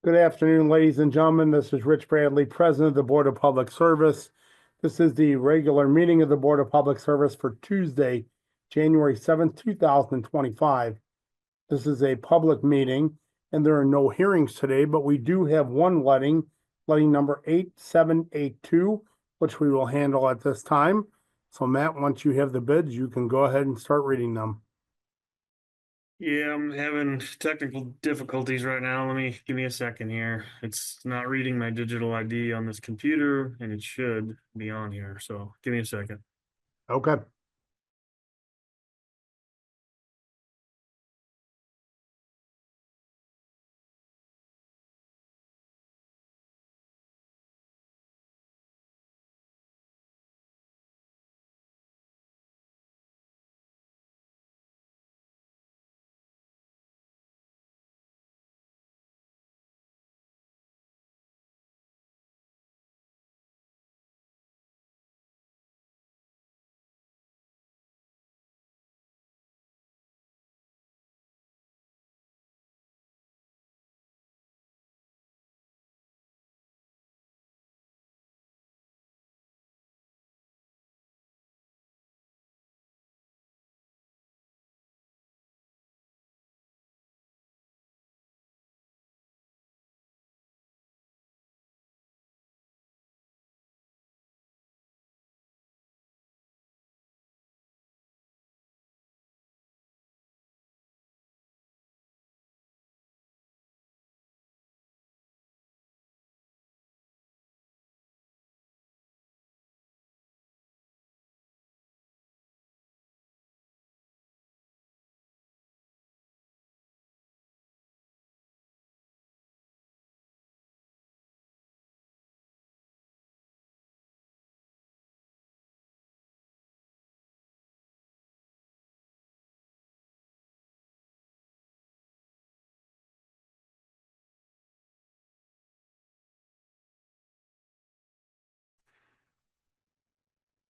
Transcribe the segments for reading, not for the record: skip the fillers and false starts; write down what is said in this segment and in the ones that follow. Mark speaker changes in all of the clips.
Speaker 1: Good afternoon, ladies and gentlemen. This is Rich Bradley, President of the Board of Public Service. This is the regular meeting of the Board of Public Service for Tuesday, January 7th, 2025. This is a public meeting and there are no hearings today, but we do have one letting number 8782, which we will handle at this time. So Matt, once you have the bids, you can go ahead and start reading them.
Speaker 2: Yeah, I'm having technical difficulties right now. Give me a second here. It's not reading my digital ID on this computer, and it should be on here. So give me a second.
Speaker 1: Okay.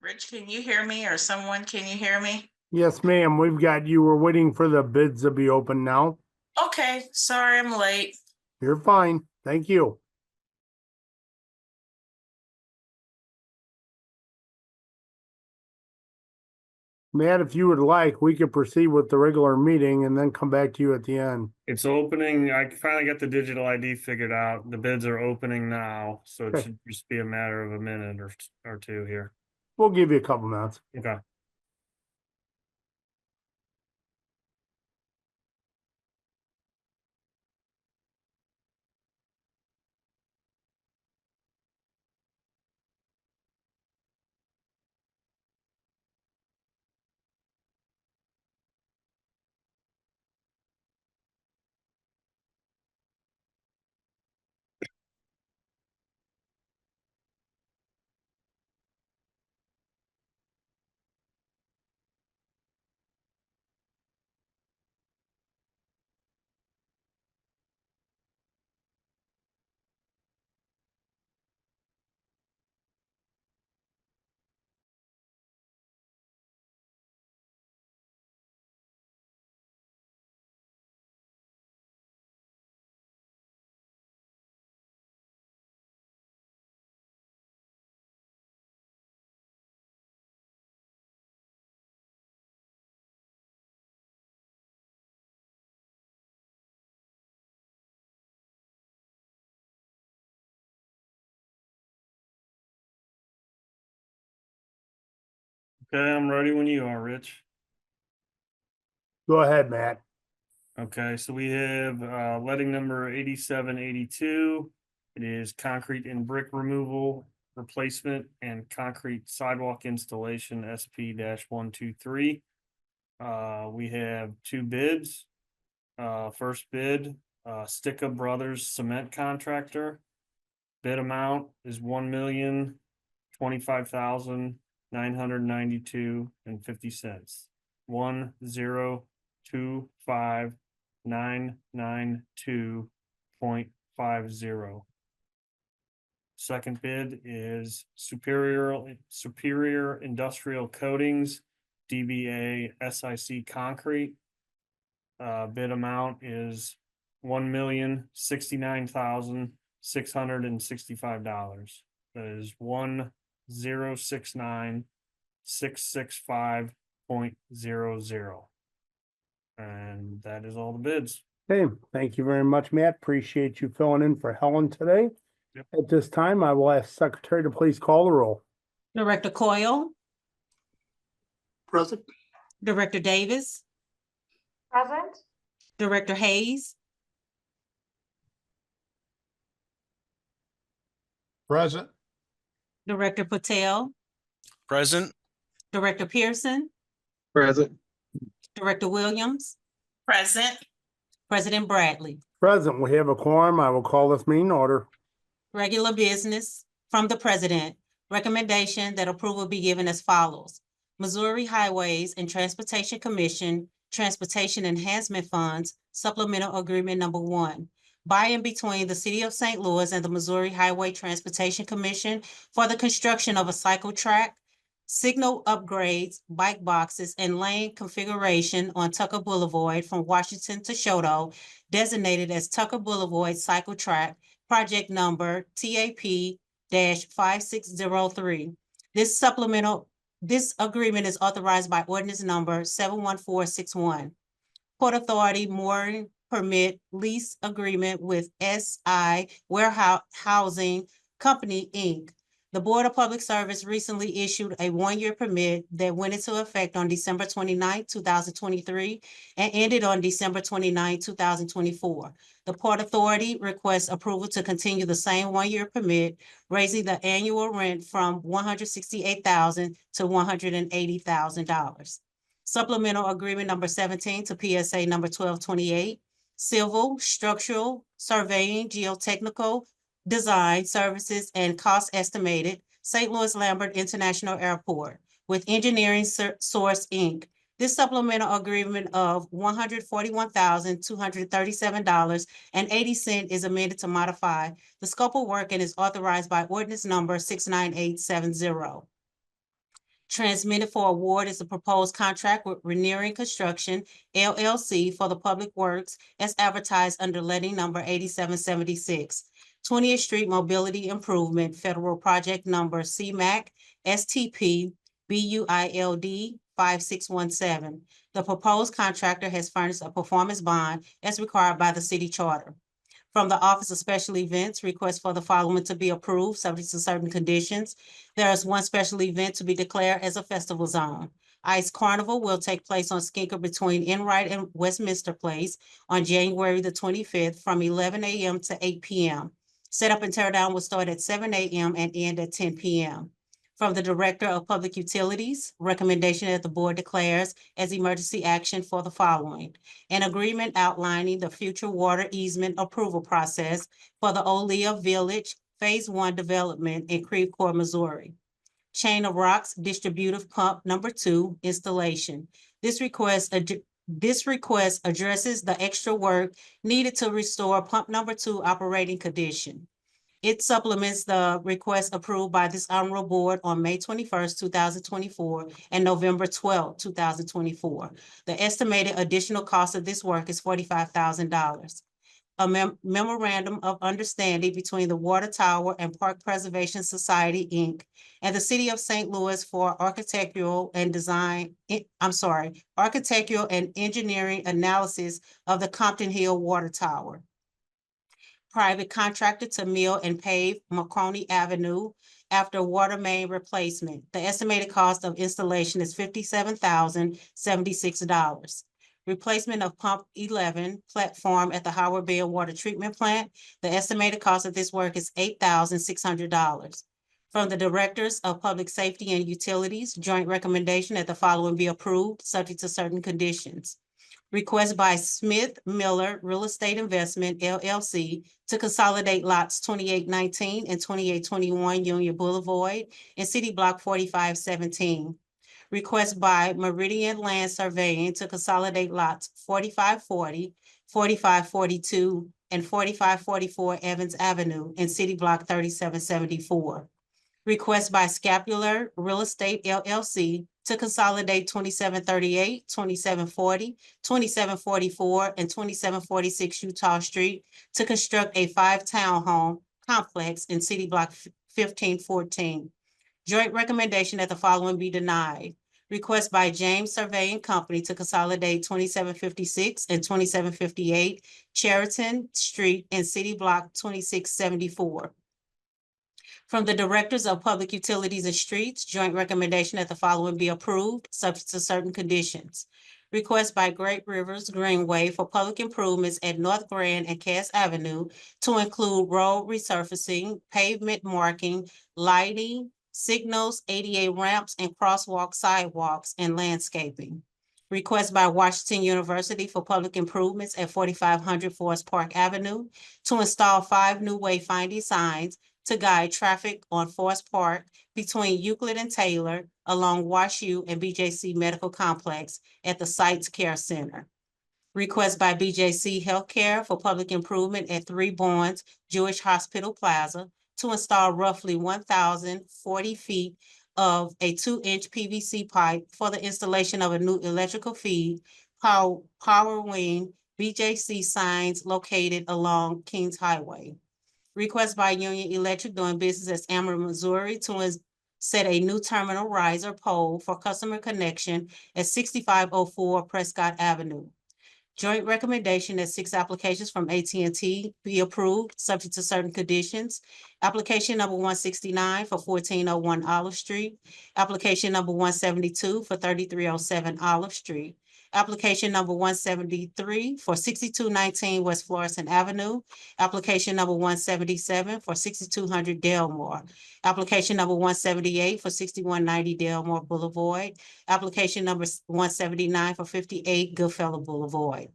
Speaker 3: Rich, can you hear me, or someone, can you hear me?
Speaker 1: Yes, ma'am. We've got you. We're waiting for the bids to be open now.
Speaker 3: Okay, sorry I'm late.
Speaker 1: You're fine. Thank you. Matt, if you would like, we could proceed with the regular meeting and then come back to you at the end.
Speaker 2: It's opening. I finally got the digital ID figured out. The bids are opening now, so it
Speaker 1: Okay.
Speaker 2: should just be a matter of a minute or two here.
Speaker 1: We'll give you a couple minutes.
Speaker 2: Okay. Okay, I'm ready when you are, Rich.
Speaker 1: Go ahead, Matt.
Speaker 2: Okay, so we have letting number 8782. It is concrete and brick removal, replacement, and concrete sidewalk installation SP-123. We have two bids. First bid, Sticka Brothers Cement Contractor. Bid amount is $1,025,992.50. 1025992.50. Second bid is Superior Industrial Coatings, DBA SIC Concrete. Bid amount is $1,069,665. That is 1,069,665.00. And that is all the bids.
Speaker 1: Okay, thank you very much, Matt. Appreciate you filling in for Helen today.
Speaker 2: Yep.
Speaker 1: At this time, I will ask Secretary to please call the roll.
Speaker 4: Director Coyle,
Speaker 5: Present.
Speaker 4: Director Davis,
Speaker 6: Present.
Speaker 4: Director Hayes,
Speaker 5: Present.
Speaker 4: Director Patel,
Speaker 7: Present.
Speaker 4: Director Pearson,
Speaker 5: Present.
Speaker 4: Director Williams,
Speaker 3: Present.
Speaker 4: President Bradley.
Speaker 1: Present, we have a quorum. I will call this meeting order.
Speaker 4: Regular business from the president. Recommendation that approval be given as follows. Missouri Highways and Transportation Commission, Transportation Enhancement Funds, Supplemental Agreement Number 1. By and between the City of St. Louis and the Missouri Highway Transportation Commission for the construction of a cycle track, signal upgrades, bike boxes, and lane configuration on Tucker Boulevard from Washington to Shoto, designated as Tucker Boulevard Cycle Track, project number TAP-5603. This agreement is authorized by ordinance number 71461. Port Authority mooring permit lease agreement with SI Warehousing Company, Inc. The Board of Public Service recently issued a one-year permit that went into effect on December 29, 2023, and ended on December 29, 2024. The Port Authority requests approval to continue the same one-year permit, raising the annual rent from $168,000 to $180,000. Supplemental Agreement Number 17 to PSA Number 1228, Civil, Structural, Surveying, Geotechnical, Design Services and Cost Estimated, St. Louis Lambert International Airport with Engineering Source, Inc. This supplemental agreement of $141,237.80 is amended to modify the scope of work and is authorized by ordinance number 69870. Transmitted for award is a proposed contract with Reniering Construction, LLC for the Public Works as advertised under letting number 8776. 20th Street Mobility Improvement Federal Project Number CMAC STP BUILD 5617. The proposed contractor has furnished a performance bond as required by the city charter. From the Office of Special Events, request for the following to be approved, subject to certain conditions. There is one special event to be declared as a festival zone. Ice Carnival will take place on Skinker between Enright and Westminster Place on January the 25th from 11 a.m. to 8 p.m. Setup and tear down will start at 7 a.m. and end at 10 p.m. From the Director of Public Utilities, recommendation that the board declares as emergency action for the following. An agreement outlining the future water easement approval process for the Olea Village Phase 1 development in Creve Coeur, Missouri. Chain of Rocks Distributive Pump Number 2 installation. This request addresses the extra work needed to restore pump number 2 operating condition. It supplements the request approved by this honorable board on May 21st, 2024 and November 12th, 2024. The estimated additional cost of this work is $45,000. A memorandum of understanding between the Water Tower and Park Preservation Society, Inc. and the City of St. Louis for architectural and engineering analysis of the Compton Hill Water Tower. Private contractor to mill and pave Marconi Avenue after water main replacement. The estimated cost of installation is $57,076. Replacement of pump 11 platform at the Howard Bend Water Treatment Plant. The estimated cost of this work is $8,600. From the Directors of Public Safety and Utilities, joint recommendation that the following be approved, subject to certain conditions. Request by Smith Miller Real Estate Investment, LLC, to consolidate lots 2819 and 2821 Union Boulevard in City Block 4517. Request by Meridian Land Surveying to consolidate lots 4540, 4542, and 4544 Evans Avenue in City Block 3774. Request by Scapular Real Estate LLC to consolidate 2738, 2740, 2744, and 2746 Utah Street to construct a 5-townhome complex in City Block 1514. Joint recommendation that the following be denied. Request by James Surveying Company to consolidate 2756 and 2758 Cheriton Street in City Block 2674. From the Directors of Public Utilities and Streets, joint recommendation that the following be approved, subject to certain conditions. Request by Great Rivers Greenway for public improvements at North Grand and Cass Avenue to include road resurfacing, pavement marking, lighting, signals, ADA ramps, and crosswalk sidewalks and landscaping. Request by Washington University for public improvements at 4500 Forest Park Avenue to install 5 new wayfinding signs to guide traffic on Forest Park between Euclid and Taylor along Wash U and BJC Medical Complex at the Sites Care Center. Request by BJC Healthcare for public improvement at 3 Barnes Jewish Hospital Plaza to install roughly 1,040 feet of a 2-inch PVC pipe for the installation of a new electrical feed, powering BJC signs located along Kings Highway. Request by Union Electric doing business as Ameren, Missouri to set a new terminal riser pole for customer connection at 6504 Prescott Avenue. Joint recommendation that 6 applications from AT&T be approved, subject to certain conditions. Application number 169 for 1401 Olive Street. Application number 172 for 3307 Olive Street. Application number 173 for 6219 West Florissant Avenue. Application number 177 for 6200 Delmore. Application number 178 for 6190 Delmore Boulevard. Application number 179 for 58 Goodfellow Boulevard.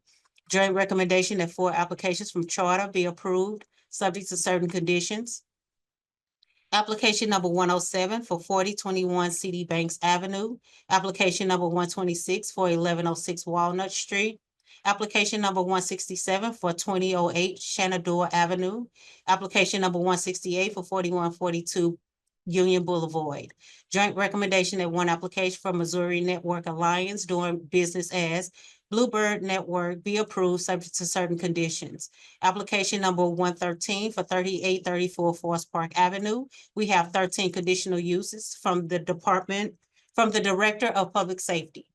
Speaker 4: Joint recommendation that 4 applications from Charter be approved, subject to certain conditions. Application number 107 for 4021 CD Banks Avenue. Application number 126 for 1106 Walnut Street. Application number 167 for 2008 Shenandoah Avenue. Application number 168 for 4142 Union Boulevard. Joint recommendation that 1 application from Missouri Network Alliance doing business as Bluebird Network be approved, subject to certain conditions. Application number 113 for 3834 Forest Park Avenue. We have 13 conditional uses from the Director of Public Safety.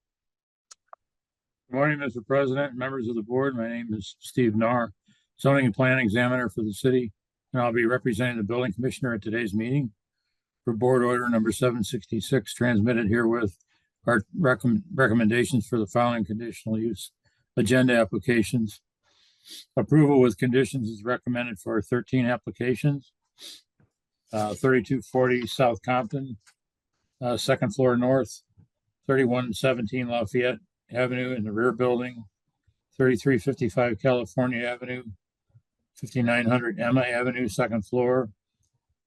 Speaker 7: Good morning, Mr. President, members of the board. My name is Steve Narr, zoning and planning examiner for the city, and I'll be representing the building commissioner at today's meeting. For board order number 766, transmitted herewith are recommendations for the following conditional use agenda applications. Approval with conditions is recommended for 13 applications. 3240 South Compton, second floor north, 3117 Lafayette Avenue in the rear building, 3355 California Avenue, 5900 Emma Avenue, second floor,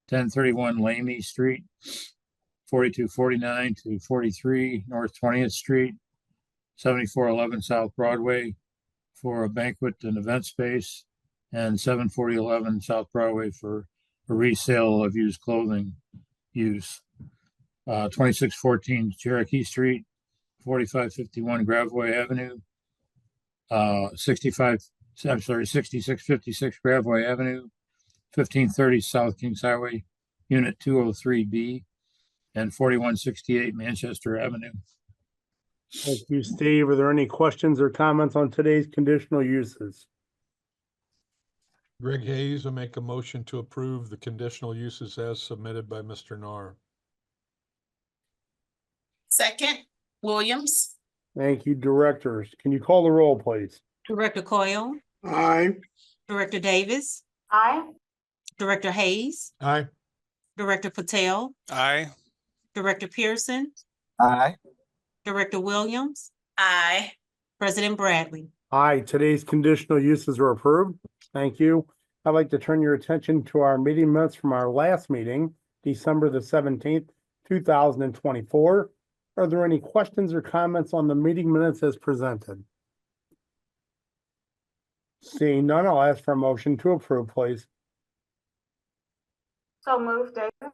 Speaker 7: 1031 Lamy Street, 4249 to 43 North 20th Street, 7411 South Broadway for a banquet and event space, and 74011 South Broadway for a resale of used clothing use. 2614 Cherokee Street, 4551 Graveway Avenue, 6656 Graveway Avenue, 1530 South Kings Highway, Unit 203B, and 4168 Manchester Avenue.
Speaker 1: Thank you, Steve. Are there any questions or comments on today's conditional uses?
Speaker 5: Greg Hayes will make a motion to approve the conditional uses as submitted by Mr. Narr.
Speaker 3: Second, Williams.
Speaker 1: Thank you, directors. Can you call the roll, please?
Speaker 4: Director Coyle,
Speaker 5: Aye.
Speaker 4: Director Davis,
Speaker 6: Aye.
Speaker 4: Director Hayes,
Speaker 5: Aye.
Speaker 4: Director Patel,
Speaker 8: Aye.
Speaker 4: Director Pearson,
Speaker 8: Aye.
Speaker 4: Director Williams,
Speaker 3: Aye.
Speaker 4: President Bradley.
Speaker 1: Aye, today's conditional uses are approved. Thank you. I'd like to turn your attention to our meeting minutes from our last meeting, December the 17th, 2024. Are there any questions or comments on the meeting minutes as presented? Seeing none, I'll ask for a motion to approve, please.
Speaker 6: So moved, Davis.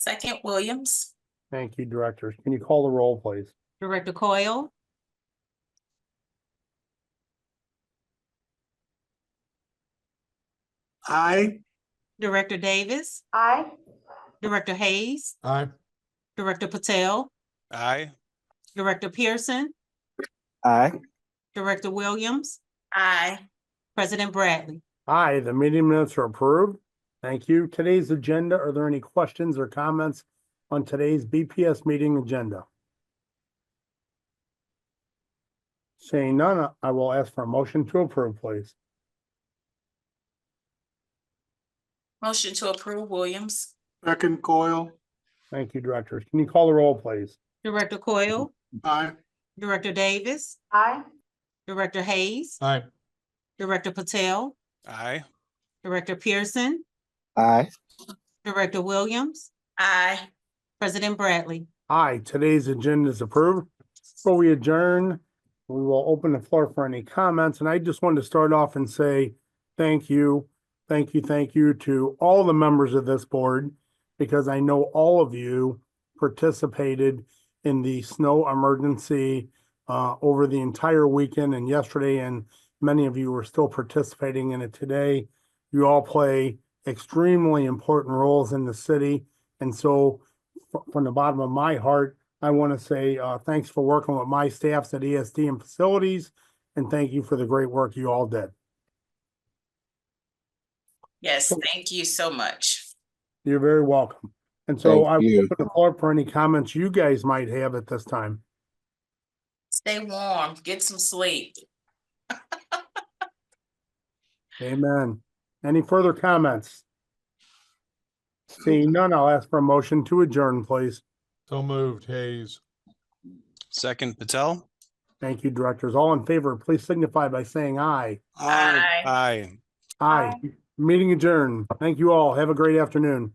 Speaker 3: Second, Williams.
Speaker 1: Thank you, directors. Can you call the roll, please?
Speaker 4: Director Coyle,
Speaker 1: Aye.
Speaker 4: Director Davis,
Speaker 6: Aye.
Speaker 4: Director Hayes,
Speaker 5: Aye.
Speaker 4: Director Patel,
Speaker 8: Aye.
Speaker 4: Director Pearson,
Speaker 9: Aye.
Speaker 4: Director Williams,
Speaker 3: Aye.
Speaker 4: President Bradley.
Speaker 1: Aye, the meeting minutes are approved. Thank you. Today's agenda, are there any questions or comments on today's BPS meeting agenda? Seeing none, I will ask for a motion to approve, please.
Speaker 3: Motion to approve, Williams.
Speaker 1: Second, Coyle. Thank you, directors. Can you call the roll, please?
Speaker 4: Director Coyle,
Speaker 1: Aye.
Speaker 4: Director Davis,
Speaker 6: Aye.
Speaker 4: Director Hayes,
Speaker 5: Aye.
Speaker 4: Director Patel,
Speaker 8: Aye.
Speaker 4: Director Pearson,
Speaker 9: Aye.
Speaker 4: Director Williams,
Speaker 3: Aye.
Speaker 4: President Bradley.
Speaker 1: Aye, today's agenda is approved. Before we adjourn, we will open the floor for any comments, and I just wanted to start off and say thank you to all the members of this board, because I know all of you participated in the snow emergency over the entire weekend and yesterday, and many of you are still participating in it today. You all play extremely important roles in the city, and so from the bottom of my heart, I want to say thanks for working with my staffs at ESD and facilities, and thank you for the great work you all did.
Speaker 3: Yes, thank you so much.
Speaker 1: You're very welcome. And so
Speaker 9: Thank
Speaker 1: I will
Speaker 9: you.
Speaker 1: open the floor for any comments you guys might have at this time.
Speaker 3: Stay warm, get some sleep.
Speaker 1: Amen. Any further comments? Seeing none, I'll ask for a motion to adjourn, please.
Speaker 5: So moved, Hayes.
Speaker 8: Second, Patel.
Speaker 1: Thank you, directors. All in favor, please signify by saying aye.
Speaker 3: Aye.
Speaker 8: Aye.
Speaker 1: Aye. Meeting adjourned. Thank you all. Have a great afternoon.